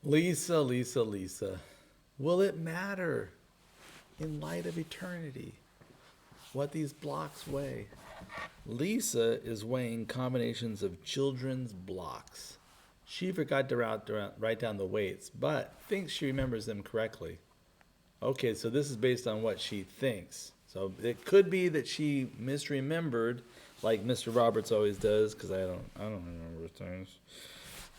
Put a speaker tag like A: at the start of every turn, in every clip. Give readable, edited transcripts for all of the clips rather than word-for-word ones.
A: Lisa, Lisa, Lisa, will it matter in light of eternity what these blocks weigh? Lisa is weighing combinations of children's blocks. She forgot to write down the weights, but thinks she remembers them correctly. Okay, so this is based on what she thinks. So it could be that she misremembered, like Mr. Roberts always does, because I don't remember things.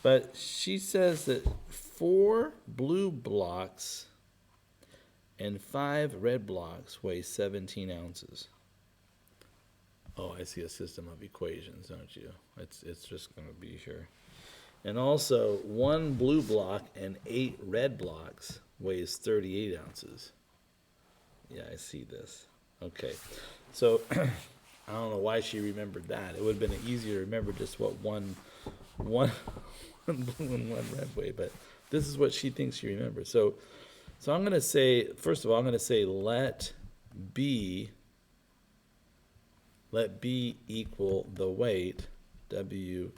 A: But she says that 4 blue blocks and 5 red blocks weigh 17 ounces. Oh, I see a system of equations, don't you? It's just going to be here. And also, 1 blue block and 8 red blocks weighs 38 ounces. Yeah, I see this. Okay. So, I don't know why she remembered that. It would have been easier to remember just what one blue and 1 red weigh, but this is what she thinks she remembers. So I'm going to say, first of all, I'm going to say B let B equal the weight, WEIGHT,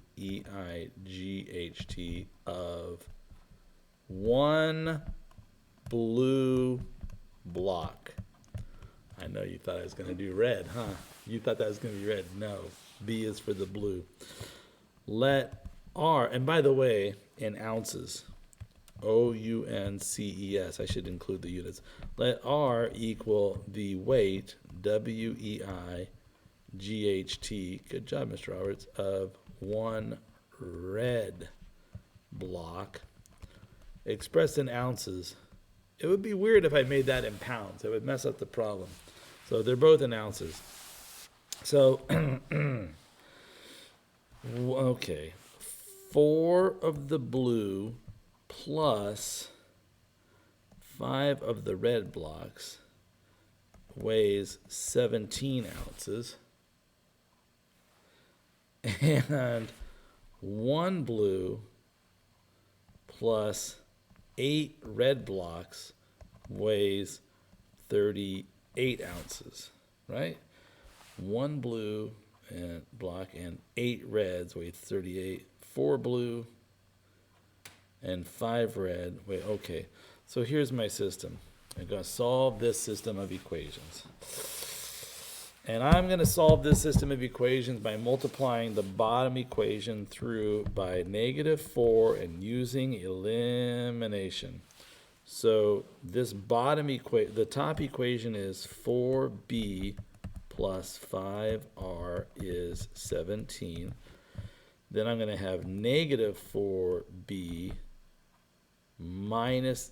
A: of 1 blue block. I know you thought I was going to do red, huh? You thought that was going to be red. No, B is for the blue. Let R, and by the way, in ounces, OUNCES, I should include the units. Let R equal the weight, WEIGHT, good job, Mr. Roberts, of 1 red block expressed in ounces. It would be weird if I made that in pounds. It would mess up the problem. So they're both in ounces. So, okay, 4 of the blue plus 5 of the red blocks weighs 17 ounces. And 1 blue plus 8 red blocks weighs 38 ounces, right? 1 blue and block and 8 reds weigh 38. 4 blue and 5 red. Wait, okay. So here's my system. I'm going to solve this system of equations. And I'm going to solve this system of equations by multiplying the bottom equation through by -4 and using elimination. So this the top equation is 4b plus 5r is 17. Then I'm going to have -4b minus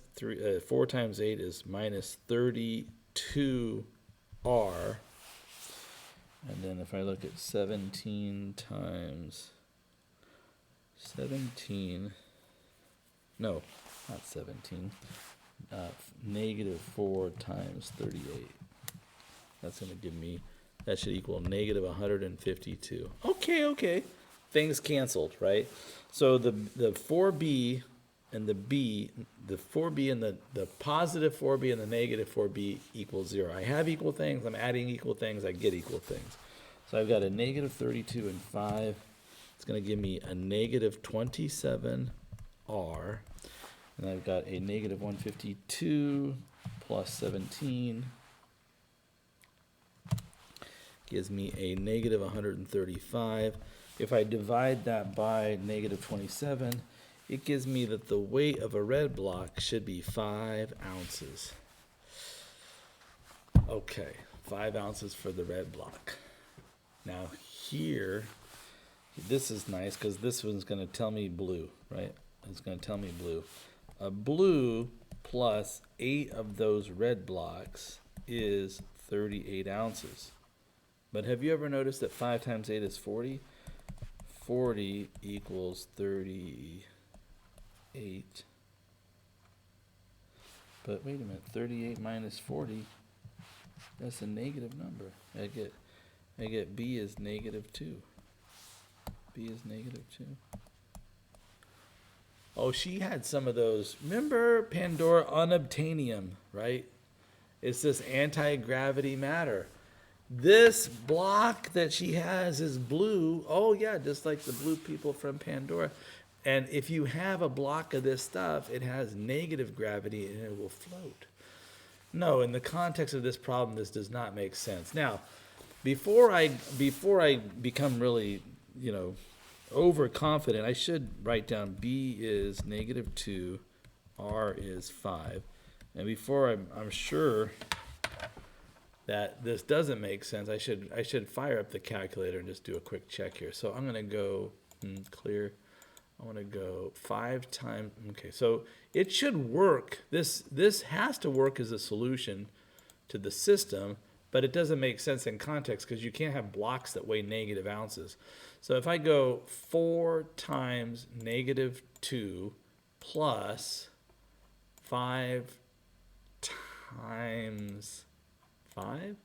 A: 4 times 8 is minus 32r. And then if I look at 17 times 17, no, not 17, -4 times 38. That's going to give me, that should equal -152. Okay. Things canceled, right? So the 4b and the b, the 4b and the positive 4b and the negative 4b equals 0. I have equal things, I'm adding equal things, I get equal things. So I've got a -32 and 5. It's going to give me a -27r. And I've got a -152 plus 17 gives me a -135. If I divide that by -27, it gives me that the weight of a red block should be 5 ounces. Okay, 5 ounces for the red block. Now here, this is nice because this one's going to tell me blue, right? It's going to tell me blue. A blue plus 8 of those red blocks is 38 ounces. But have you ever noticed that 5 times 8 is 40? 40 equals 38. But wait a minute, 38 minus 40, that's a negative number. I get B is -2. B is -2. Oh, she had some of those. Remember Pandora unobtainium, right? It's this anti-gravity matter. This block that she has is blue. Oh, yeah, just like the blue people from Pandora. And if you have a block of this stuff, it has negative gravity and it will float. No, in the context of this problem, this does not make sense. Now, before I become really, overconfident, I should write down B is -2, R is 5. And before I'm sure that this doesn't make sense, I should fire up the calculator and just do a quick check here. So I'm going to go clear. I want to go 5 times. Okay, so it should work. This has to work as a solution to the system, but it doesn't make sense in context because you can't have blocks that weigh negative ounces. So if I go 4 times -2 plus 5 times 5,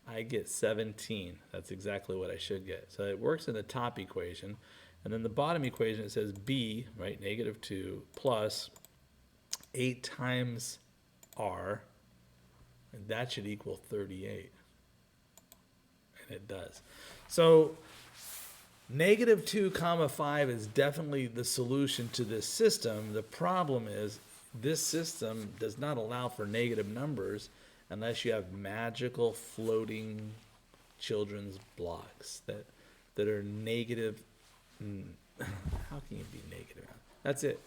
A: I get 17. That's exactly what I should get. So it works in the top equation. And then the bottom equation, it says B, right, -2 plus 8 times R, and that should equal 38. And it does. So -2 comma 5 is definitely the solution to this system. The problem is this system does not allow for negative numbers unless you have magical floating children's blocks that are negative. How can you be negative? That's it.